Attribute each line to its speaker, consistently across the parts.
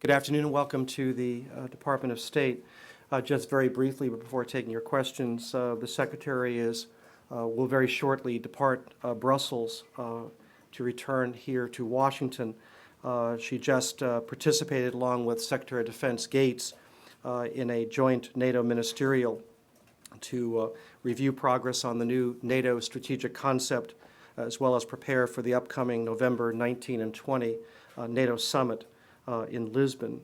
Speaker 1: Good afternoon and welcome to the Department of State. Just very briefly, but before taking your questions, the Secretary will very shortly depart Brussels to return here to Washington. She just participated, along with Secretary of Defense Gates, in a joint NATO ministerial to review progress on the new NATO strategic concept, as well as prepare for the upcoming November 19 and 20 NATO summit in Lisbon.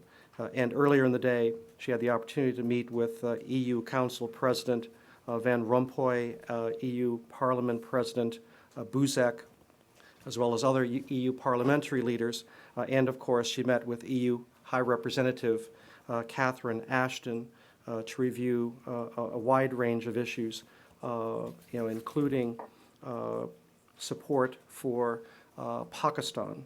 Speaker 1: And earlier in the day, she had the opportunity to meet with EU Council President Van Rompuy, EU Parliament President Buzek, as well as other EU parliamentary leaders. And of course, she met with EU High Representative Catherine Ashton to review a wide range of issues, including support for Pakistan.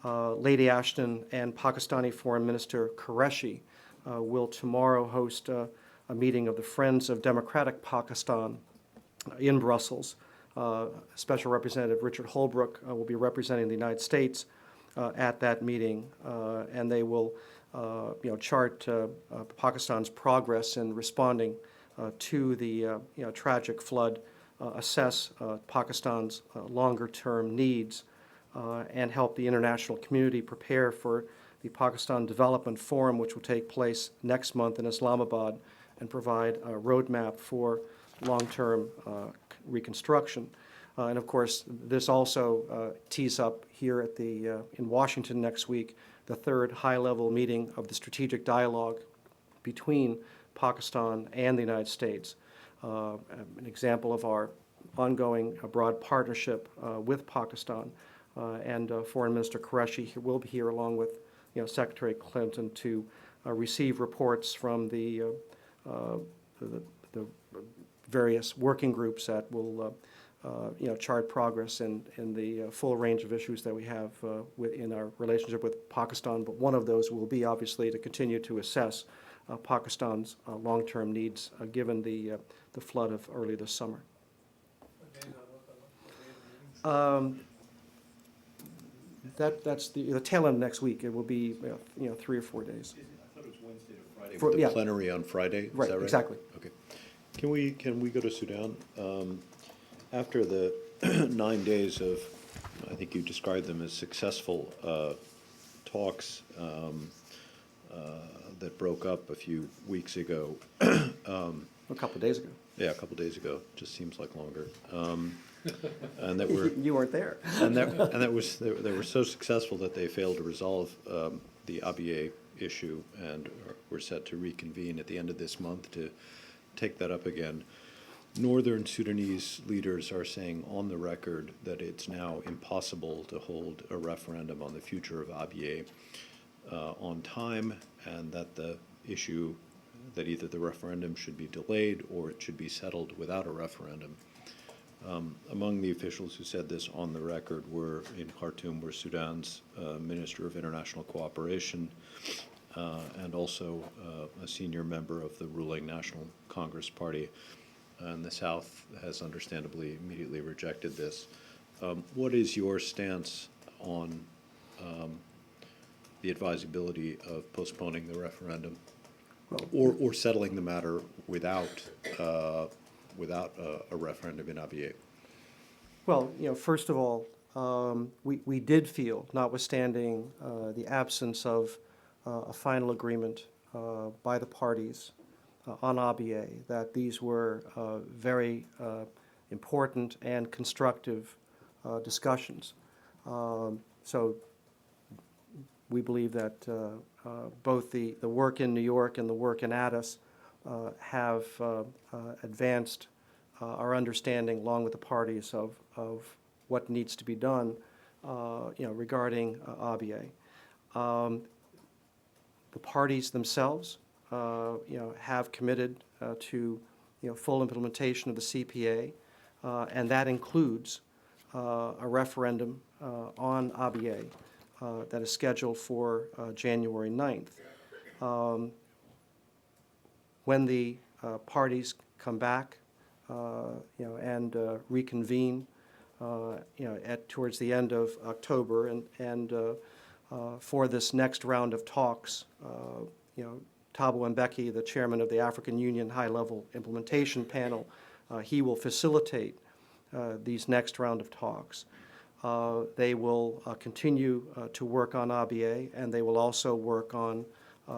Speaker 1: Lady Ashton and Pakistani Foreign Minister Qureshi will tomorrow host a meeting of the Friends of Democratic Pakistan in Brussels. Special Representative Richard Holbrooke will be representing the United States at that meeting, and they will chart Pakistan's progress in responding to the tragic flood, assess Pakistan's longer-term needs, and help the international community prepare for the Pakistan Development Forum, which will take place next month in Islamabad, and provide a roadmap for long-term reconstruction. And of course, this also tees up here at in Washington next week the third high-level meeting of the strategic dialogue between Pakistan and the United States, an example of our ongoing broad partnership with Pakistan. And Foreign Minister Qureshi will be here along with Secretary Clinton to receive reports from the various working groups that will chart progress in the full range of issues that we have in our relationship with Pakistan. But one of those will be obviously to continue to assess Pakistan's long-term needs given the flood of early this summer. That's the tail end of next week. It will be 3 or 4 days.
Speaker 2: I thought it was Wednesday to Friday. With the plenary on Friday.
Speaker 1: Right,
Speaker 2: is that right?
Speaker 1: Exactly.
Speaker 2: Okay. Can we go to Sudan? After the 9 days of, I think you described them as successful talks that broke up a few weeks ago.
Speaker 1: A couple of days ago.
Speaker 2: Yeah, a couple of days ago. Just seems like longer. And that were
Speaker 1: you weren't there.
Speaker 2: they were so successful that they failed to resolve the Abyei issue, and were set to reconvene at the end of this month to take that up again. Northern Sudanese leaders are saying on the record that it's now impossible to hold a referendum on the future of Abyei on time, and that the issue that either the referendum should be delayed or it should be settled without a referendum. Among the officials who said this on the record in Khartoum were Sudan's Minister of International Cooperation and also a senior member of the ruling National Congress Party. And the South has understandably immediately rejected this. What is your stance on the advisability of postponing the referendum, or settling the matter without a referendum in Abyei?
Speaker 1: Well, first of all, we did feel, notwithstanding the absence of a final agreement by the parties on Abyei, that these were very important and constructive discussions. So we believe that both the work in New York and the work in Addis have advanced our understanding, along with the parties, of what needs to be done, regarding Abyei. The parties themselves, have committed to, full implementation of the CPA, and that includes a referendum on Abyei that is scheduled for January 9th. When the parties come back, and reconvene, towards the end of October, and for this next round of talks. Thabo Mbeki, the chairman of the African Union High-Level Implementation Panel, he will facilitate these next round of talks. They will continue to work on ABA, and they will also work on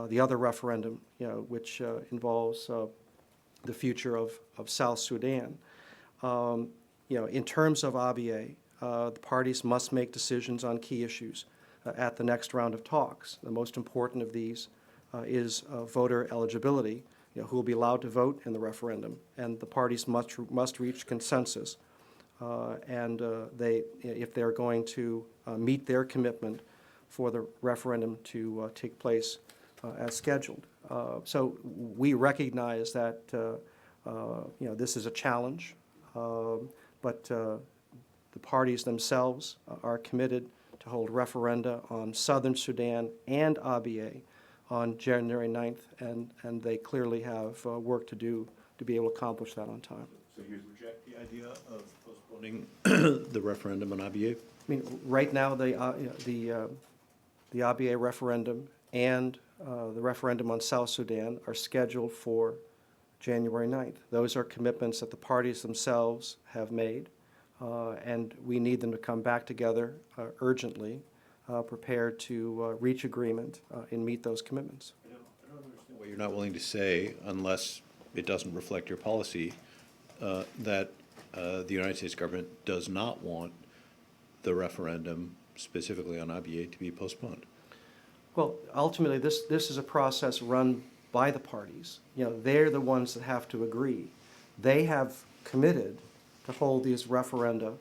Speaker 1: the other referendum, which involves the future of South Sudan. In terms of ABA, the parties must make decisions on key issues at the next round of talks. The most important of these is voter eligibility, who will be allowed to vote in the referendum, and the parties must reach consensus. If they're going to meet their commitment for the referendum to take place as scheduled. So we recognize that this is a challenge, but the parties themselves are committed to hold referenda on Southern Sudan and ABA on January 9th, and they clearly have work to do to be able to accomplish that on time.
Speaker 2: So you reject the idea of postponing the referendum on ABA?
Speaker 1: I mean, right now, the ABA referendum and the referendum on South Sudan are scheduled for January 9th. Those are commitments that the parties themselves have made, and we need them to come back together urgently, prepared to reach agreement and meet those commitments.
Speaker 2: I don't understand what you're not willing to say, unless it doesn't reflect your policy, that the United States government does not want the referendum, specifically on ABA, to be postponed.
Speaker 1: Well, ultimately, this is a process run by the parties. They're the ones that have to agree. They have committed to hold these referenda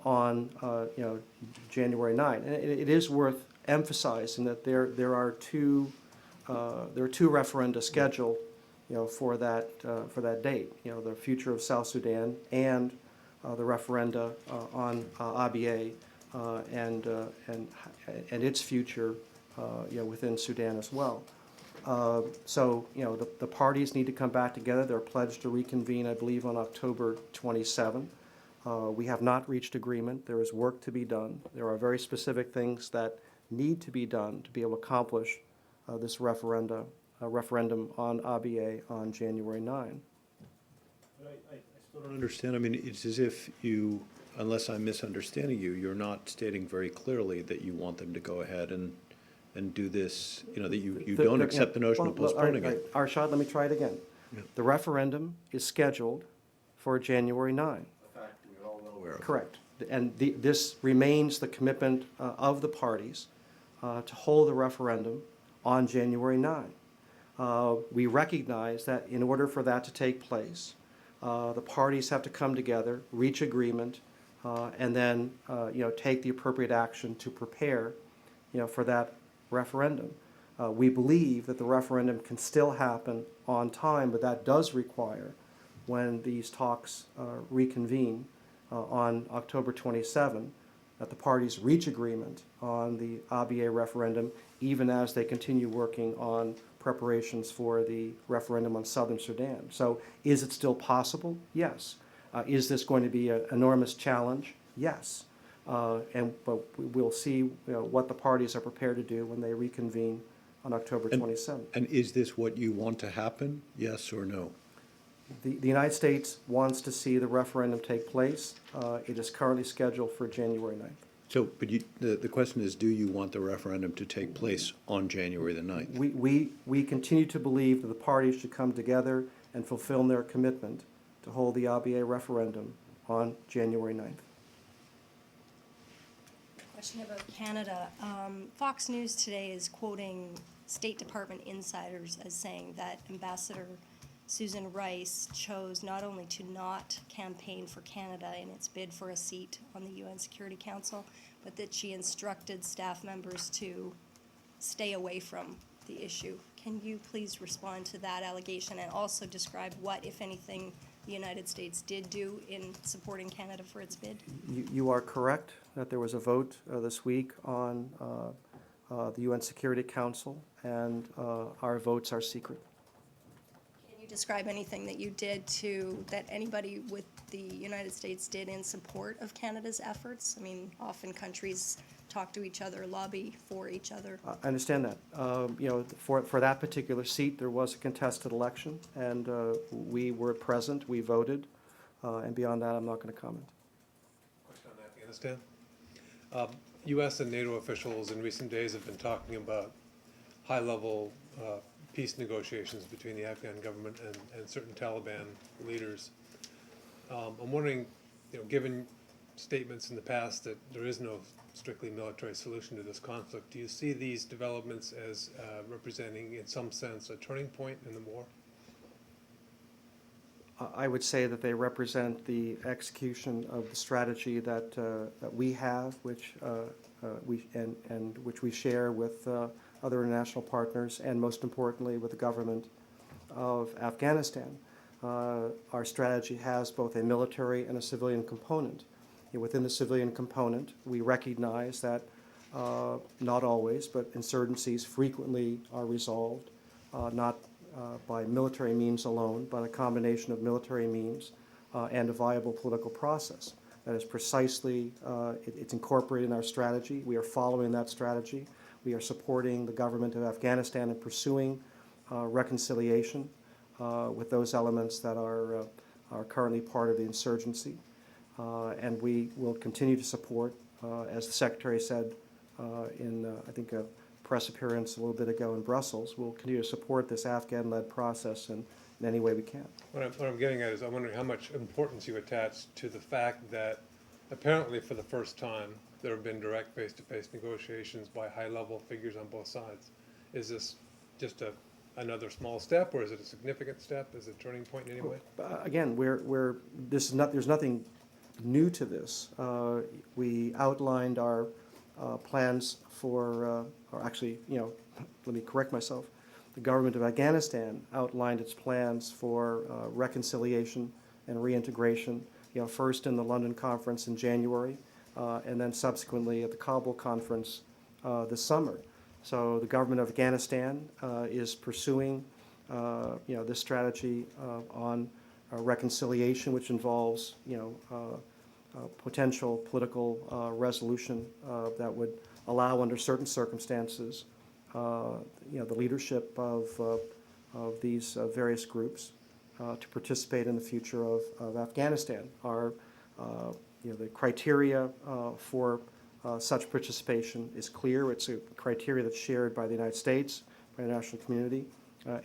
Speaker 1: on January 9. And it is worth emphasizing that there are two referenda scheduled for that date. The future of South Sudan and the referenda on ABA and its future within Sudan as well. So the parties need to come back together. They're pledged to reconvene, I believe, on October 27. We have not reached agreement. There is work to be done. There are very specific things that need to be done to be able to accomplish this referendum on ABA on January 9.
Speaker 2: I still don't understand. I mean, it's as if you, unless I'm misunderstanding you, you're not stating very clearly that you want them to go ahead and do this, that you don't accept the notion of postponing it.
Speaker 1: Arshad, let me try it again.
Speaker 2: Yeah.
Speaker 1: The referendum is scheduled for January 9.
Speaker 2: A fact we're all well aware of.
Speaker 1: Correct. And this remains the commitment of the parties to hold the referendum on January 9. We recognize that in order for that to take place, the parties have to come together, reach agreement, and then take the appropriate action to prepare for that referendum. We believe that the referendum can still happen on time, but that does require, when these talks reconvene on October 27, that the parties reach agreement on the ABA referendum, even as they continue working on preparations for the referendum on Southern Sudan. So is it still possible? Yes. Is this going to be an enormous challenge? Yes. But we'll see what the parties are prepared to do when they reconvene on October 27th.
Speaker 2: And is this what you want to happen, yes or no?
Speaker 1: The United States wants to see the referendum take place. It is currently scheduled for January 9th.
Speaker 2: So, but the question is, do you want the referendum to take place on January the 9th?
Speaker 1: We continue to believe that the parties should come together and fulfill their commitment to hold the ABA referendum on January 9th.
Speaker 3: Question about Canada. Fox News today is quoting State Department insiders as saying that Ambassador Susan Rice chose not only to not campaign for Canada in its bid for a seat on the UN Security Council, but that she instructed staff members to stay away from the issue. Can you please respond to that allegation and also describe what, if anything, the United States did do in supporting Canada for its bid?
Speaker 1: You are correct that there was a vote this week on the UN Security Council, and our votes are secret.
Speaker 3: Can you describe anything that you did that anybody with the United States did in support of Canada's efforts? I mean, often countries talk to each other, lobby for each other.
Speaker 1: I understand that. You know, for that particular seat, there was a contested election, and we were present, we voted, and beyond that, I'm not going to comment.
Speaker 4: Question on Afghanistan. U.S. and NATO officials in recent days have been talking about high-level peace negotiations between the Afghan government and certain Taliban leaders. I'm wondering, you know, given statements in the past that there is no strictly military solution to this conflict, do you see these developments as representing, in some sense, a turning point in the war?
Speaker 1: I would say that they represent the execution of the strategy that we have, which which we share with other international partners, and most importantly with the government of Afghanistan. Our strategy has both a military and a civilian component. Within the civilian component, we recognize that not always, but insurgencies frequently are resolved not by military means alone, but a combination of military means and a viable political process. That is precisely, it's incorporated in our strategy. We are following that strategy. We are supporting the government of Afghanistan in pursuing reconciliation with those elements that are currently part of the insurgency. And we will continue to support, as the Secretary said in, I think, a press appearance a little bit ago in Brussels, we'll continue to support this Afghan-led process in any way we can.
Speaker 4: What I'm getting at is I'm wondering how much importance you attach to the fact that apparently for the first time there have been direct face-to-face negotiations by high-level figures on both sides. Is this just another small step, or is it a significant step? Is it a turning point in any way?
Speaker 1: Again, there's nothing new to this. We outlined our plans for, or actually, you know, let me correct myself. The government of Afghanistan outlined its plans for reconciliation and reintegration, you know, first in the London conference in January, and then subsequently at the Kabul conference this summer. So the government of Afghanistan is pursuing, you know, this strategy on reconciliation, which involves, you know, potential political resolution that would allow, under certain circumstances, you know, the leadership of these various groups to participate in the future of Afghanistan. Our, you know, the criteria for such participation is clear. It's a criteria that's shared by the United States, by the national community,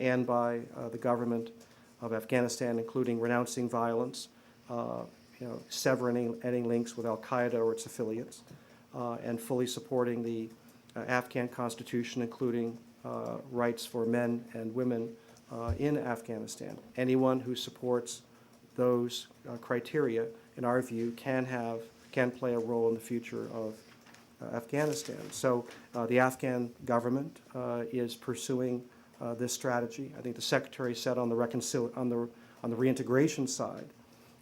Speaker 1: and by the government of Afghanistan, including renouncing violence, you know, severing any links with Al-Qaeda or its affiliates, and fully supporting the Afghan constitution, including rights for men and women in Afghanistan. Anyone who supports those criteria, in our view, can play a role in the future of Afghanistan. So the Afghan government is pursuing this strategy. I think the Secretary said on the reintegration side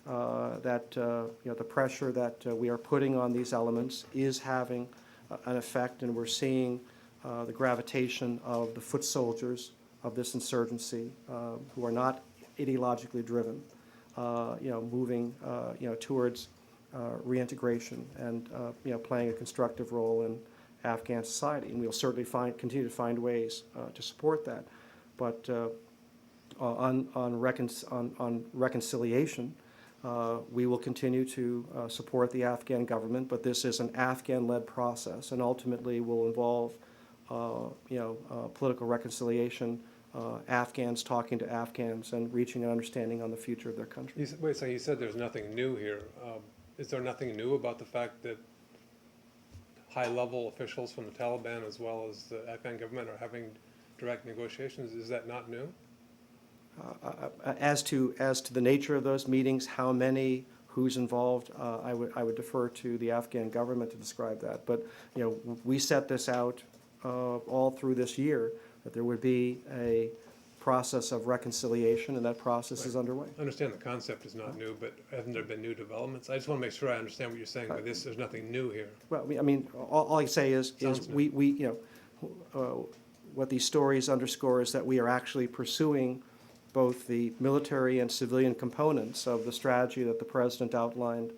Speaker 1: that you know, the pressure that we are putting on these elements is having an effect, and we're seeing the gravitation of the foot soldiers of this insurgency who are not ideologically driven, you know, moving you know, towards reintegration and you know, playing a constructive role in Afghan society. And we'll certainly continue to find ways to support that. But on reconciliation, we will continue to support the Afghan government, but this is an Afghan-led process, and ultimately will involve, you know, political reconciliation, Afghans talking to Afghans, and reaching an understanding on the future of their country.
Speaker 4: Wait, so you said there's nothing new here. Is there nothing new about the fact that high-level officials from the Taliban as well as the Afghan government are having direct negotiations? Is that not new?
Speaker 1: As to the nature of those meetings, how many, who's involved, I would defer to the Afghan government to describe that. But you know, we set this out all through this year that there would be a process of reconciliation, and that process is underway.
Speaker 4: I understand the concept is not new, but haven't there been new developments? I just want to make sure I understand what you're saying by this. There's nothing new here.
Speaker 1: Well, I mean, all I say is we you know, what these stories underscore is that we are actually pursuing both the military and civilian components of the strategy that the President outlined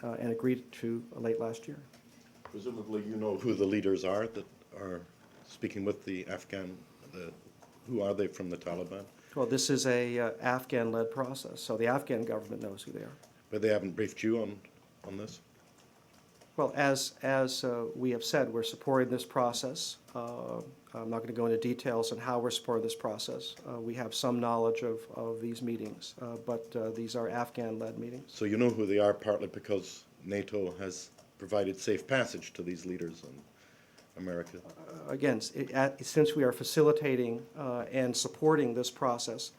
Speaker 1: and agreed to late last year.
Speaker 5: Presumably, you know who the leaders are that are speaking with the Afghan, who are they from the Taliban?
Speaker 1: Well, this is a Afghan-led process, so the Afghan government knows who they are.
Speaker 5: But they haven't briefed you on this?
Speaker 1: Well, as we have said, we're supporting this process. I'm not going to go into details on how we're supporting this process. We have some knowledge of these meetings, but these are Afghan-led meetings.
Speaker 5: So you know who they are partly because NATO has provided safe passage to these leaders in America.
Speaker 1: Again, since we are facilitating and supporting this process,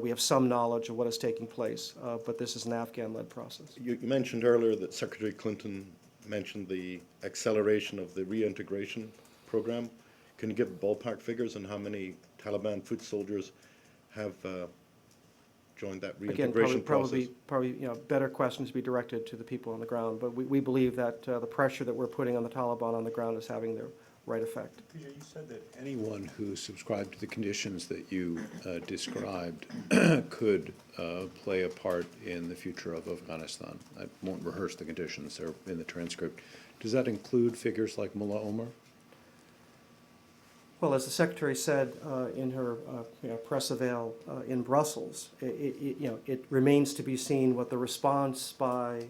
Speaker 1: we have some knowledge of what is taking place, but this is an Afghan-led process.
Speaker 5: You mentioned earlier that Secretary Clinton mentioned the acceleration of the reintegration program. Can you give ballpark figures on how many Taliban foot soldiers have joined that
Speaker 1: Again,
Speaker 5: reintegration process?
Speaker 1: probably, better questions to be directed to the people on the ground. But we believe that the pressure that we're putting on the Taliban on the ground is having the right effect.
Speaker 2: PJ, you said that anyone who subscribed to the conditions that you described could play a part in the future of Afghanistan. I won't rehearse the conditions, they're in the transcript. Does that include figures like Mullah Omar?
Speaker 1: Well, as the Secretary said in her press avail in Brussels, it remains to be seen what the response by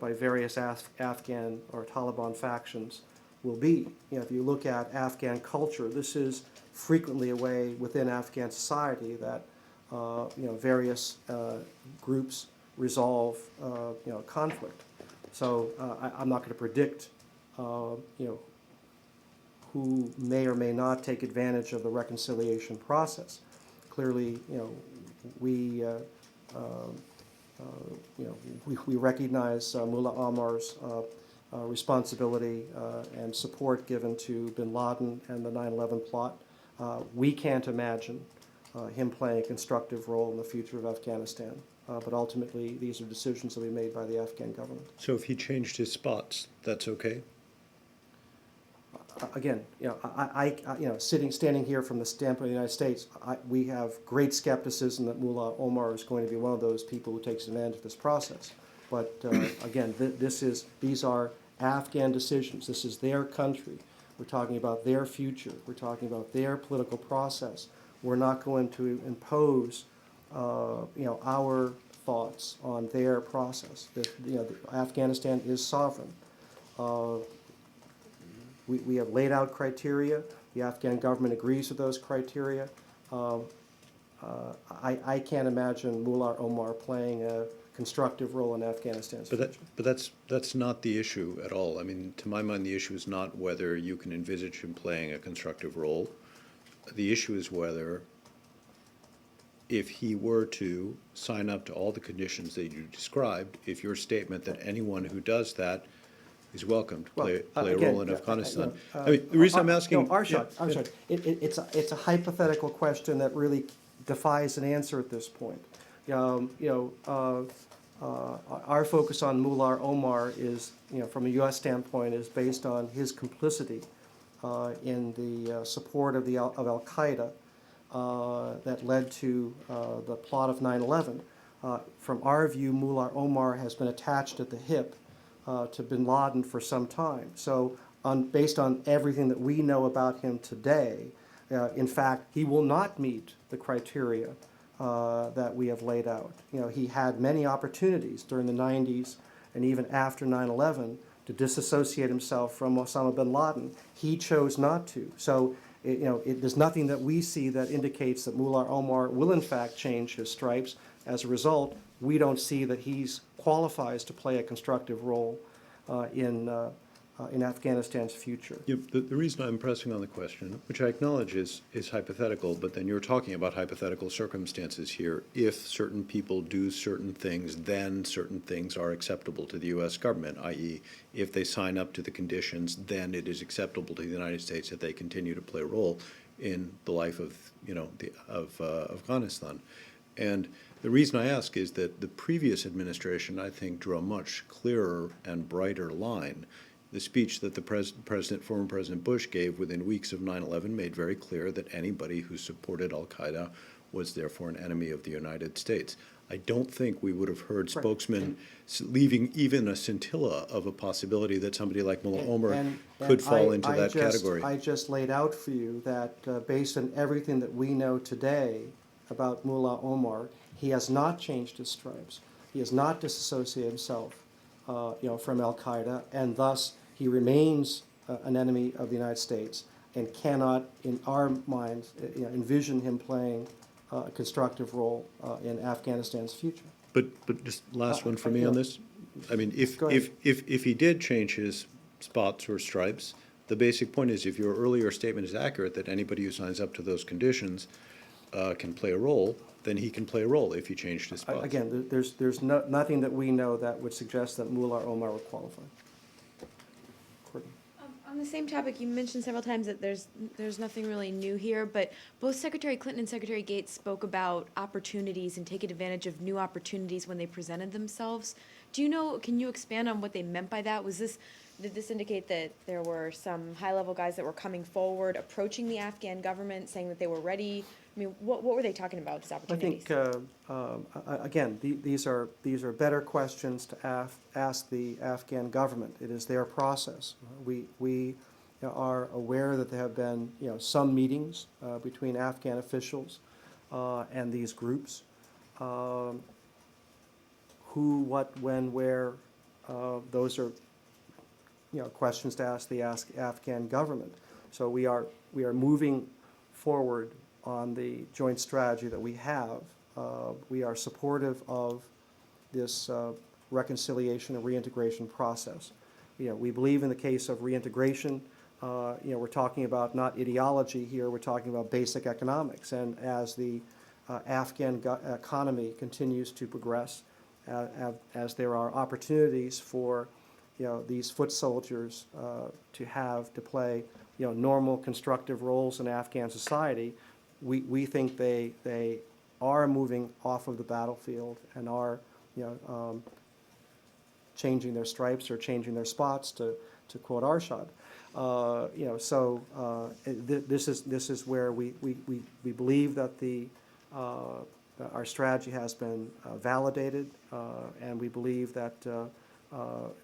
Speaker 1: various Afghan or Taliban factions will be. If you look at Afghan culture, this is frequently a way within Afghan society that various groups resolve conflict. So I'm not going to predict who may or may not take advantage of the reconciliation process. Clearly, we recognize Mullah Omar's responsibility and support given to bin Laden and the 9/11 plot. We can't imagine him playing a constructive role in the future of Afghanistan. But ultimately, these are decisions that will be made by the Afghan government.
Speaker 2: So if he changed his spots, that's okay?
Speaker 1: Again, standing here from the standpoint of the United States, we have great skepticism that Mullah Omar is going to be one of those people who takes advantage of this process. But again, these are Afghan decisions. This is their country. We're talking about their future. We're talking about their political process. We're not going to impose, our thoughts on their process. Afghanistan is sovereign. We have laid out criteria. The Afghan government agrees with those criteria. I can't imagine Mullah Omar playing a constructive role in Afghanistan's future.
Speaker 2: But that's not the issue at all. I mean, to my mind, the issue is not whether you can envisage him playing a constructive role. The issue is whether, if he were to sign up to all the conditions that you described, if your statement that anyone who does that is welcome to play a role in Afghanistan. I mean, the reason I'm asking.
Speaker 1: Arshad, it's a hypothetical question that really defies an answer at this point. Our focus on Mullah Omar is, from a U.S. standpoint, is based on his complicity in the support of Al Qaeda that led to the plot of 9/11. From our view, Mullah Omar has been attached at the hip to bin Laden for some time. So based on everything that we know about him today, in fact, he will not meet the criteria that we have laid out. He had many opportunities during the 90s and even after 9/11 to disassociate himself from Osama bin Laden. He chose not to. So there's nothing that we see that indicates that Mullah Omar will in fact change his stripes. As a result, we don't see that he's qualifies to play a constructive role in Afghanistan's future.
Speaker 2: Yeah, the reason I'm pressing on the question, which I acknowledge is hypothetical, but then you're talking about hypothetical circumstances here. If certain people do certain things, then certain things are acceptable to the U.S. government, i.e., if they sign up to the conditions, then it is acceptable to the United States that they continue to play a role in the life of, Afghanistan. And the reason I ask is that the previous administration, I think, drew a much clearer and brighter line the speech that the former President Bush gave within weeks of 9/11 made very clear that anybody who supported al-Qaeda was therefore an enemy of the United States. I don't think we would have heard spokesmen leaving even a scintilla of a possibility that somebody like Mullah Omar
Speaker 1: And
Speaker 2: could fall into
Speaker 1: I
Speaker 2: that
Speaker 1: just-
Speaker 2: category.
Speaker 1: I just laid out for you that based on everything that we know today about Mullah Omar, he has not changed his stripes. He has not disassociated himself, from Al-Qaeda, and thus he remains an enemy of the United States and cannot, in our minds, envision him playing a constructive role in Afghanistan's future.
Speaker 2: But just last one for me on this. I mean,
Speaker 1: Go ahead.
Speaker 2: if he did change his spots or stripes, the basic point is if your earlier statement is accurate, that anybody who signs up to those conditions can play a role, then he can play a role if he changed his spots.
Speaker 1: Again, there's nothing that we know that would suggest that Mullah Omar would qualify. Courtney.
Speaker 6: On the same topic, you mentioned several times that there's nothing really new here, but both Secretary Clinton and Secretary Gates spoke about opportunities and taking advantage of new opportunities when they presented themselves. Can you expand on what they meant by that? Did this indicate that there were some high-level guys that were coming forward, approaching the Afghan government, saying that they were ready? I mean, what were they talking about, these
Speaker 1: I
Speaker 6: opportunities?
Speaker 1: think, again, these are better questions to ask the Afghan government. It is their process. We are aware that there have been, some meetings between Afghan officials and these groups. Who, what, when, where, those are, questions to ask the Afghan government. So we are moving forward on the joint strategy that we have. We are supportive of this reconciliation and reintegration process. We believe in the case of reintegration, we're talking about not ideology here, we're talking about basic economics. And as the Afghan economy continues to progress, as there are opportunities for these foot soldiers to play normal constructive roles in Afghan society, we think they are moving off of the battlefield and are changing their stripes or changing their spots, to quote Arshad. This is where we believe that our strategy has been validated, and we believe that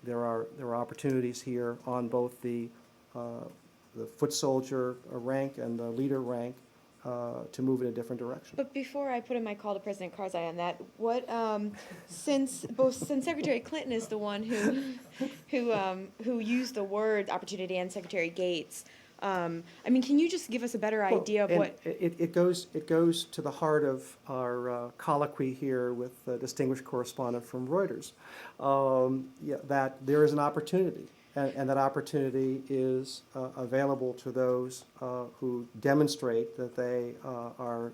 Speaker 1: there are opportunities here on both the foot soldier rank and the leader rank to move in a different direction.
Speaker 6: But before I put in my call to President Karzai on that, since Secretary Clinton is the one who used the word opportunity and Secretary Gates, can you just give us a better idea of
Speaker 1: And
Speaker 6: what?
Speaker 1: it goes to the heart of our colloquy here with the distinguished correspondent from Reuters, that there is an opportunity. And that opportunity is available to those who demonstrate that they are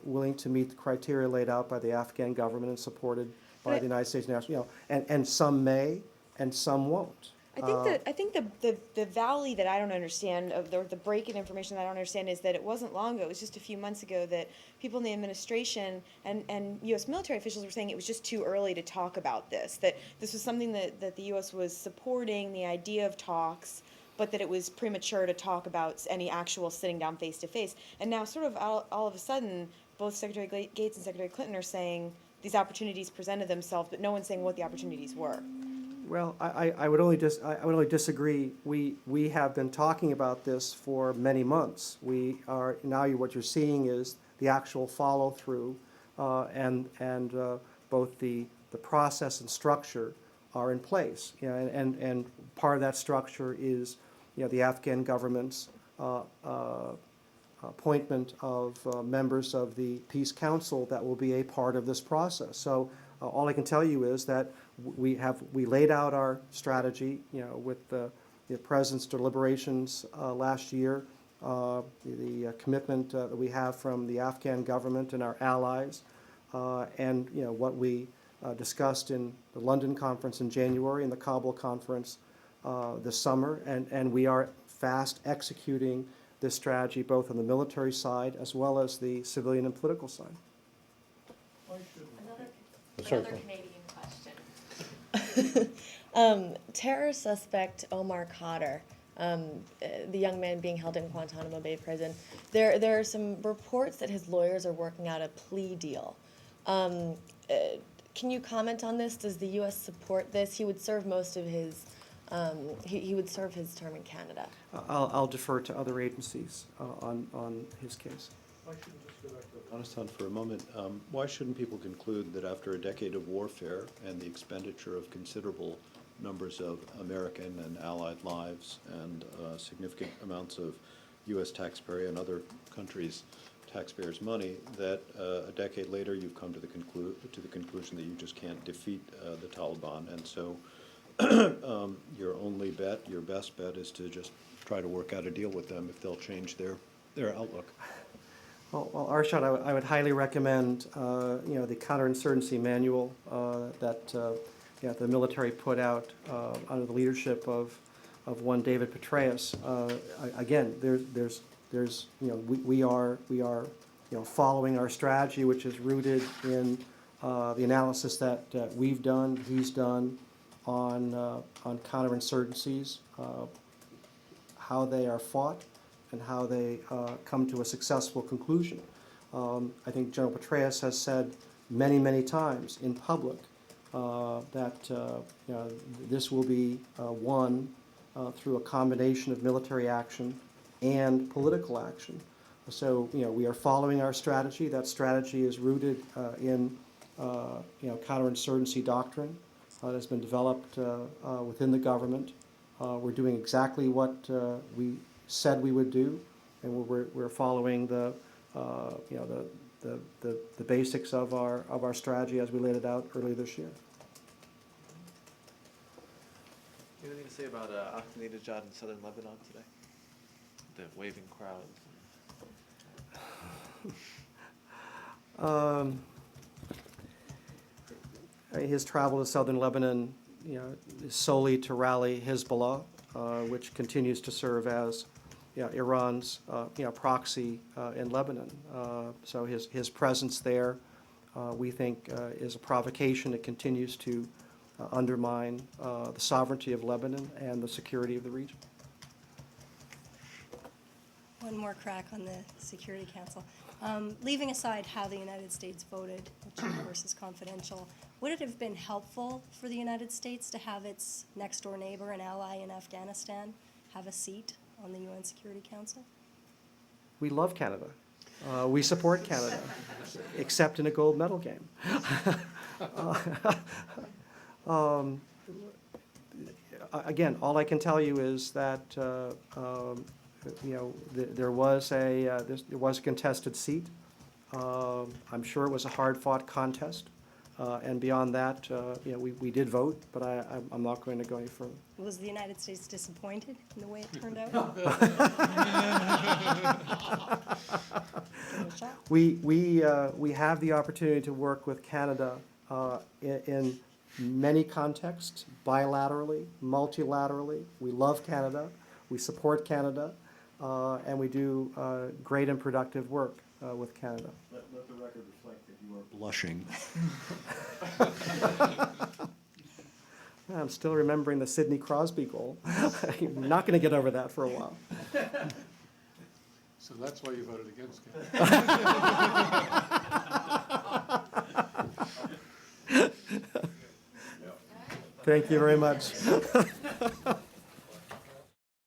Speaker 1: willing to meet the criteria laid out by the Afghan government and supported by the United States National, and some may and some won't.
Speaker 6: I think the valley that I don't understand, of the break in information that I don't understand, is that it wasn't long ago, it was just a few months ago, that people in the administration and U.S. military officials were saying it was just too early to talk about this, that this was something that the U.S. was supporting, the idea of talks, but that it was premature to talk about any actual sitting down face-to-face. And now sort of all of a sudden, both Secretary Gates and Secretary Clinton are saying these opportunities presented themselves, but no one's saying what the opportunities were.
Speaker 1: Well, I would only disagree. We have been talking about this for many months. What you're seeing is the actual follow through, and both the process and structure are in place. And part of that structure is the Afghan government's appointment of members of the Peace Council that will be a part of this process. So all I can tell you is that we laid out our strategy, with the President's deliberations last year, the commitment that we have from the Afghan government and our allies, and what we discussed in the London conference in January and the Kabul conference this summer, and we are fast executing this strategy both on the military side as well as the civilian and political side.
Speaker 2: Sorry,
Speaker 7: Another
Speaker 2: Paul.
Speaker 7: Canadian question. Terror suspect Omar Khadr, the young man being held in Guantanamo Bay prison, there are some reports that his lawyers are working out a plea deal. Can you comment on this? Does the U.S. support this? He would serve most of his, he would serve his term in Canada.
Speaker 1: I'll defer to other agencies on his case.
Speaker 2: Afghanistan for a moment. Why shouldn't people conclude that after a decade of warfare and the expenditure of considerable numbers of American and Allied lives and significant amounts of U.S. taxpayer and other countries' taxpayers' money, that a decade later you've come to the conclusion that you just can't defeat the Taliban, and so your only bet, your best bet, is to just try to work out a deal with them if they'll change their outlook?
Speaker 1: Well, Arshad, I would highly recommend, the counterinsurgency manual that the military put out under the leadership of one David Petraeus. Again, we are following our strategy, which is rooted in the analysis that we've done, he's done on counterinsurgencies, how they are fought, and how they come to a successful conclusion. I think General Petraeus has said many, many times in public that this will be won through a combination of military action and political action. So, we are following our strategy. That strategy is rooted in, counterinsurgency doctrine that has been developed within the government. We're doing exactly what we said we would do, and we're following the basics of our strategy as we laid it out earlier this year.
Speaker 8: Anything to say about Ahmadinejad in southern Lebanon today? The waving crowds.
Speaker 1: His travel to southern Lebanon, is solely to rally Hezbollah, which continues to serve as Iran's proxy in Lebanon. So his presence there, we think, is a provocation. It continues to undermine the sovereignty of Lebanon and the security of the region.
Speaker 3: One more crack on the Security Council. Leaving aside how the United States voted, which of course is confidential, would it have been helpful for the United States to have its next-door neighbor and ally in Afghanistan have a seat on the UN Security Council?
Speaker 1: We love Canada. We support Canada, except in a gold medal game. Again, all I can tell you is that there was a contested seat. I'm sure it was a hard-fought contest, and beyond that, we did vote, but I'm not going to go any further.
Speaker 3: Was the United States disappointed in the way it turned out? Give it a shot.
Speaker 1: We have the opportunity to work with Canada in many contexts, bilaterally, multilaterally. We love Canada, we support Canada, and we do great and productive work with Canada.
Speaker 2: Let the record reflect that you are blushing.
Speaker 1: I'm still remembering the Sidney Crosby goal. You're not going to get over that for a while.
Speaker 4: So that's why you voted against it.
Speaker 1: Thank you very much.